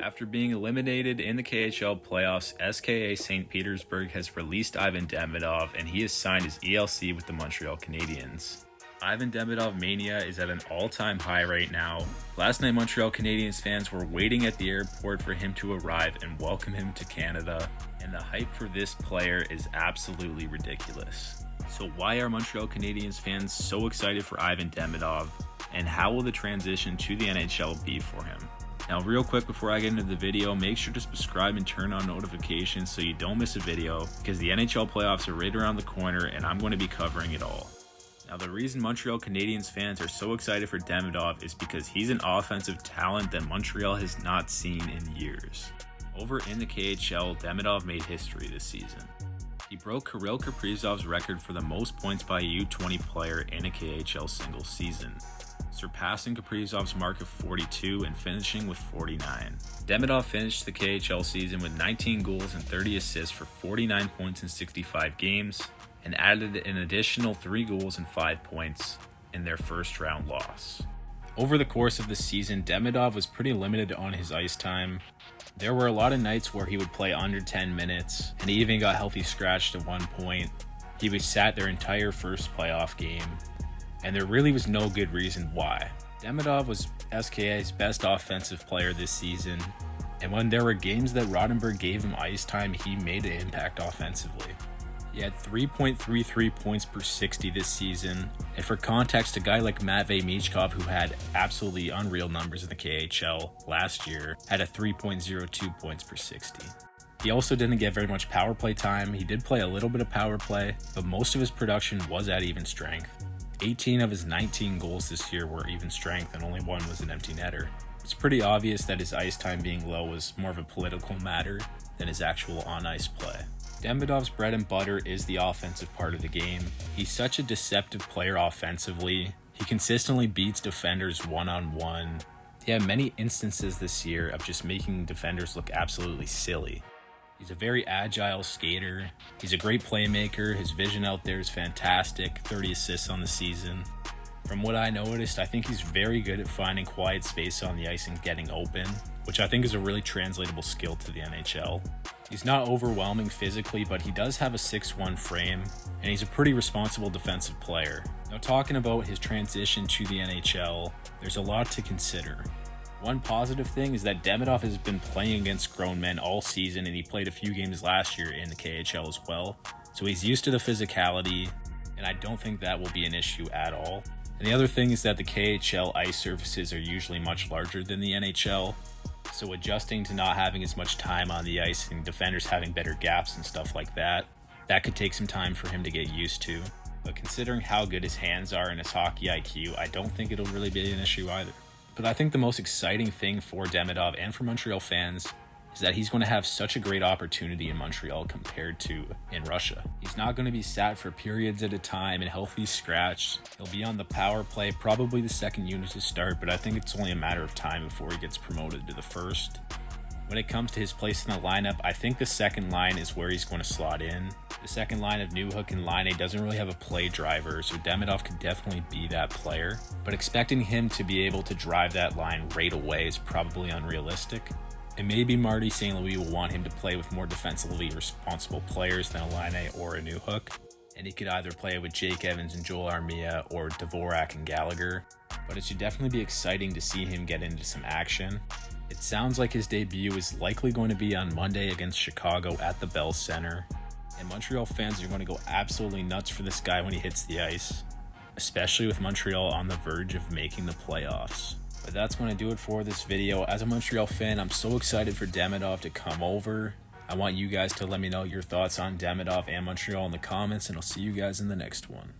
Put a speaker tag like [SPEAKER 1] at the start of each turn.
[SPEAKER 1] After being eliminated in the KHL playoffs, SKA St. Petersburg has released Ivan Demidov, and he has signed his ELC with the Montreal Canadiens. Ivan Demidov mania is at an all-time high right now. Last night, Montreal Canadiens fans were waiting at the airport for him to arrive and welcome him to Canada, and the hype for this player is absolutely ridiculous. So why are Montreal Canadiens fans so excited for Ivan Demidov, and how will the transition to the NHL be for him? Now, real quick before I get into the video, make sure to subscribe and turn on notifications so you don't miss a video, because the NHL playoffs are right around the corner and I'm going to be covering it all. Now, the reason Montreal Canadiens fans are so excited for Demidov is because he's an offensive talent that Montreal has not seen in years. Over in the KHL, Demidov made history this season. He broke Kirill Kaprizov's record for the most points by a U20 player in a KHL single season, surpassing Kaprizov's mark of 42 and finishing with 49. Demidov finished the KHL season with 19 goals and 30 assists for 49 points in 65 games, and added an additional 3 goals and 5 points in their first round loss. Over the course of the season, Demidov was pretty limited on his ice time. There were a lot of nights where he would play under 10 minutes, and he even got healthy scratched at one point. He was sat their entire first playoff game, and there really was no good reason why. Demidov was SKA's best offensive player this season, and when there were games that Rottenberg gave him ice time, he made an impact offensively. He had 3.33 points per 60 this season, and for context, a guy like Matvei Michkov, who had absolutely unreal numbers in the KHL last year, had a 3.02 points per 60. He also didn't get very much power play time. He did play a little bit of power play, but most of his production was at even strength. 18 of his 19 goals this year were even strength, and only one was an empty netter. It's pretty obvious that his ice time being low was more of a political matter than his actual on-ice play. Demidov's bread and butter is the offensive part of the game. He's such a deceptive player offensively. He consistently beats defenders one-on-one. He had many instances this year of just making defenders look absolutely silly. He's a very agile skater. He's a great playmaker. His vision out there is fantastic. 30 assists on the season. From what I noticed, I think he's very good at finding quiet space on the ice and getting open, which I think is a really translatable skill to the NHL. He's not overwhelming physically, but he does have a 6'1" frame, and he's a pretty responsible defensive player. Now, talking about his transition to the NHL, there's a lot to consider. One positive thing is that Demidov has been playing against grown men all season, and he played a few games last year in the KHL as well. So he's used to the physicality, and I don't think that will be an issue at all. And the other thing is that the KHL ice surfaces are usually much larger than the NHL, so adjusting to not having as much time on the ice and defenders having better gaps and stuff like that, that could take some time for him to get used to. But considering how good his hands are and his hockey IQ, I don't think it'll really be an issue either. But I think the most exciting thing for Demidov and for Montreal fans is that he's going to have such a great opportunity in Montreal compared to in Russia. He's not going to be sat for periods at a time and healthy scratched. He'll be on the power play, probably the second unit to start, but I think it's only a matter of time before he gets promoted to the first. When it comes to his place in the lineup, I think the second line is where he's going to slot in. The second line of Newhook and Laine doesn't really have a play driver, so Demidov could definitely be that player. But expecting him to be able to drive that line right away is probably unrealistic. And maybe Marty St. Louis will want him to play with more defensively responsible players than a Laine or a Newhook. And he could either play with Jake Evans and Joel Armia or Dvorak and Gallagher. But it should definitely be exciting to see him get into some action. It sounds like his debut is likely going to be on Monday against Chicago at the Bell Center. And Montreal fans are going to go absolutely nuts for this guy when he hits the ice, especially with Montreal on the verge of making the playoffs. But that's going to do it for this video. As a Montreal fan, I'm so excited for Demidov to come over. I want you guys to let me know your thoughts on Demidov and Montreal in the comments, and I'll see you guys in the next one.